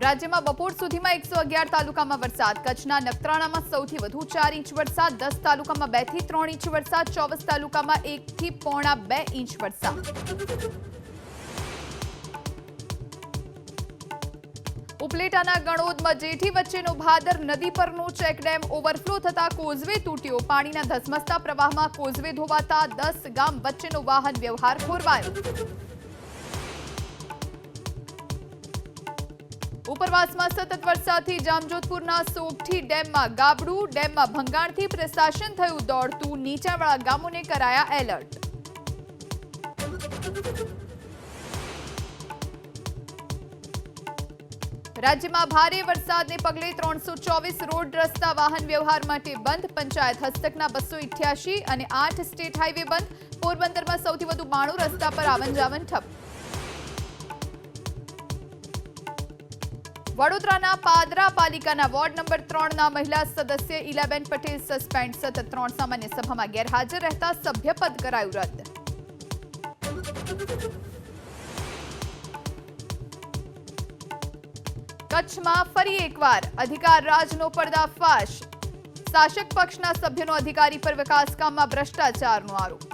રાજ્યમાં બપોર સુધીમાં 111 તાલુકામાં વરસાદ. કચ્છના નખત્રાણામાં સૌથી વધુ 4 ઇંચ વરસાદ. 10 તાલુકામાં 2 થી 3 ઇંચ વરસાદ. 24 તાલુકામાં 1 થી પોણા 2 ઇંચ વરસાદ. ઉપલેટાના ગણોદમાં જેઠી વચ્ચેનો ભાદર નદી પરનો ચેકડેમ ઓવરફ્લો થતા કોઝવે તૂટ્યો. પાણીના ધસમસતા પ્રવાહમાં કોઝવે ધોવાતા 10 ગામ વચ્ચેનો વાહન વ્યવહાર ખોરવાયો. ઉપરવાસમાં સતત વરસાદથી જામજોધપુરના સોગઠી ડેમમાં ગાબડું. ડેમમાં ભંગાણથી પ્રશાસન થયું દોડતું. નીચાણવાળા ગામોને કરાયા એલર્ટ. રાજ્યમાં ભારે વરસાદને પગલે 324 રોડ રસ્તા વાહન વ્યવહાર માટે બંધ. પંચાયત હસ્તકના 288 અને 8 સ્ટેટ હાઈવે બંધ. પોરબંદરમાં સૌથી વધુ 92 રસ્તા પર આવન-જાવન ઠપ. વડોદરાના પાદરા પાલિકાના વોર્ડ નંબર 3ના મહિલા સદસ્ય ઇલાબેન પટેલ સસ્પેન્ડ. સતત 3 સામાન્ય સભામાં ગેરહાજર રહેતા સભ્યપદ કરાયું રદ. કચ્છમાં ફરી એકવાર અધિકાર રાજનો પર્દાફાશ. શાસક પક્ષના સભ્યનો અધિકારી પર વિકાસ કામમાં ભ્રષ્ટાચારનો આરોપ.